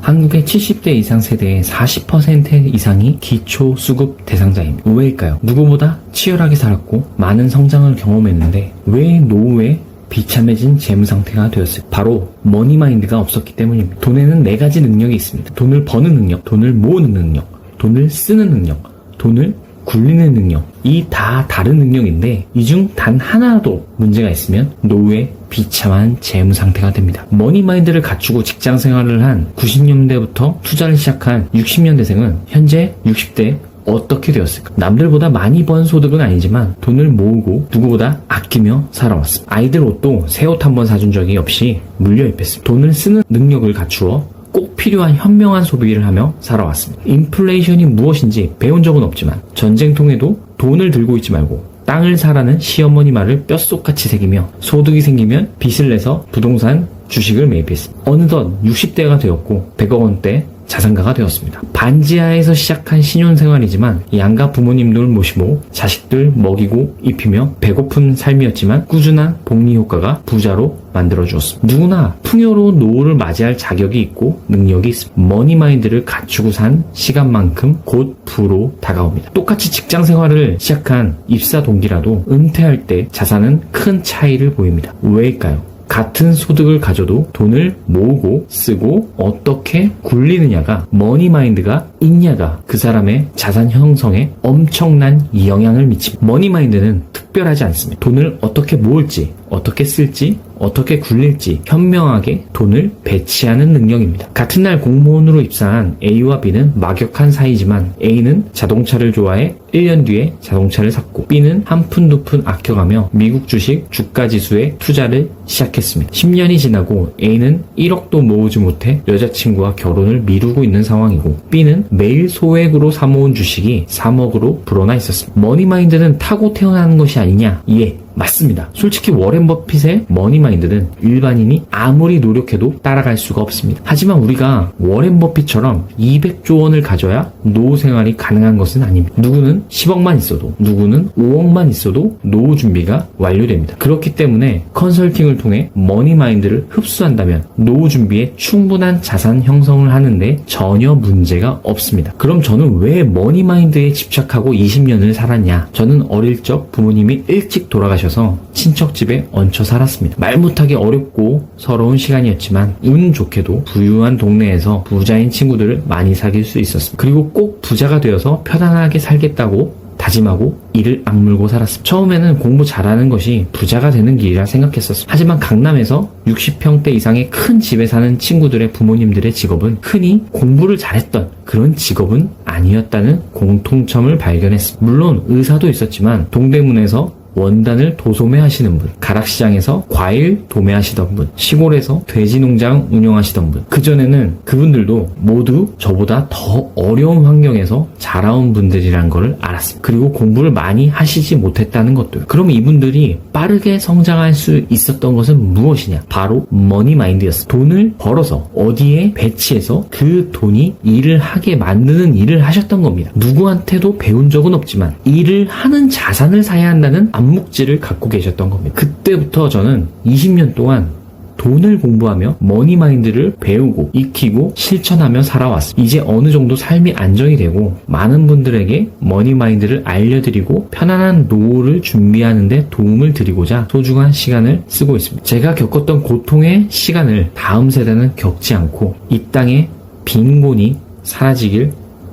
한국의 70대 이상 세대의 40% 이상이 기초수급 대상자입니다. 왜일까요? 누구보다 치열하게 살았고 많은 성장을 경험했는데 왜 노후에 비참해진 재무 상태가 되었을까? 바로 머니마인드가 없었기 때문입니다. 돈에는 4가지 능력이 있습니다. 돈을 버는 능력, 돈을 모으는 능력, 돈을 쓰는 능력, 돈을 굴리는 능력. 이 다 다른 능력인데 이 중 단 하나라도 문제가 있으면 노후에 비참한 재무 상태가 됩니다. 머니마인드를 갖추고 직장 생활을 한 90년대부터 투자를 시작한 60년대생은 현재 60대 어떻게 되었을까? 남들보다 많이 번 소득은 아니지만 돈을 모으고 누구보다 아끼며 살아왔습니다. 아이들 옷도 새 옷 한 번 사준 적이 없이 물려입혔습니다. 돈을 쓰는 능력을 갖추어 꼭 필요한 현명한 소비를 하며 살아왔습니다. 인플레이션이 무엇인지 배운 적은 없지만 전쟁통에도 돈을 들고 있지 말고 땅을 사라는 시어머니 말을 뼛속같이 새기며 소득이 생기면 빚을 내서 부동산, 주식을 매입했습니다. 어느덧 60대가 되었고 100억 원대 자산가가 되었습니다. 반지하에서 시작한 신혼생활이지만 양가 부모님들 모시고 자식들 먹이고 입히며 배고픈 삶이었지만 꾸준한 복리 효과가 부자로 만들어주었습니다. 누구나 풍요로운 노후를 맞이할 자격이 있고 능력이 있습니다. 머니마인드를 갖추고 산 시간만큼 곧 부로 다가옵니다. 똑같이 직장 생활을 시작한 입사 동기라도 은퇴할 때 자산은 큰 차이를 보입니다. 왜일까요? 같은 소득을 가져도 돈을 모으고 쓰고 어떻게 굴리느냐가 머니마인드가 있냐가 그 사람의 자산 형성에 엄청난 영향을 미칩니다. 머니마인드는 특별하지 않습니다. 돈을 어떻게 모을지, 어떻게 쓸지, 어떻게 굴릴지 현명하게 돈을 배치하는 능력입니다. 같은 날 공무원으로 입사한 A와 B는 막역한 사이지만 A는 자동차를 좋아해 1년 뒤에 자동차를 샀고 B는 한 푼 두 푼 아껴가며 미국 주식 주가지수에 투자를 시작했습니다. 10년이 지나고 A는 1억도 모으지 못해 여자친구와 결혼을 미루고 있는 상황이고 B는 매일 소액으로 사모은 주식이 3억으로 불어나 있었습니다. 머니마인드는 타고 태어나는 것이 아니냐? 예, 맞습니다. 솔직히 워렌 버핏의 머니마인드는 일반인이 아무리 노력해도 따라갈 수가 없습니다. 하지만 우리가 워렌 버핏처럼 200조 원을 가져야 노후 생활이 가능한 것은 아닙니다. 누구는 10억만 있어도, 누구는 5억만 있어도 노후 준비가 완료됩니다. 그렇기 때문에 컨설팅을 통해 머니마인드를 흡수한다면 노후 준비에 충분한 자산 형성을 하는데 전혀 문제가 없습니다. 그럼 저는 왜 머니마인드에 집착하고 20년을 살았냐? 저는 어릴 적 부모님이 일찍 돌아가셔서 친척 집에 얹혀 살았습니다. 말 못하기 어렵고 서러운 시간이었지만 운 좋게도 부유한 동네에서 부자인 친구들을 많이 사귈 수 있었습니다. 그리고 꼭 부자가 되어서 편안하게 살겠다고 다짐하고 이를 악물고 살았습니다. 처음에는 공부 잘하는 것이 부자가 되는 길이라 생각했었습니다. 하지만 강남에서 60평대 이상의 큰 집에 사는 친구들의 부모님들의 직업은 흔히 공부를 잘했던 그런 직업은 아니었다는 공통점을 발견했습니다. 물론 의사도 있었지만 동대문에서 원단을 도소매하시는 분, 가락시장에서 과일 도매하시던 분, 시골에서 돼지농장 운영하시던 분, 그전에는 그분들도 모두 저보다 더 어려운 환경에서 자라온 분들이란 걸 알았습니다. 그리고 공부를 많이 하시지 못했다는 것도요. 그럼 이분들이 빠르게 성장할 수 있었던 것은 무엇이냐? 바로 머니마인드였습니다. 돈을 벌어서 어디에 배치해서 그 돈이 일을 하게 만드는 일을 하셨던 겁니다. 누구한테도 배운 적은 없지만 일을 하는 자산을 사야 한다는 암묵지를 갖고 계셨던 겁니다. 그때부터 저는 20년 동안 돈을 공부하며 머니마인드를 배우고 익히고 실천하며 살아왔습니다. 이제 어느 정도 삶이 안정이 되고 많은 분들에게 머니마인드를 알려드리고 편안한 노후를 준비하는 데 도움을 드리고자 소중한 시간을 쓰고 있습니다. 제가 겪었던 고통의 시간을 다음 세대는 겪지 않고 이 땅의 빈곤이 사라지길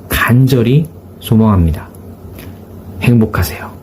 간절히 소망합니다. 행복하세요.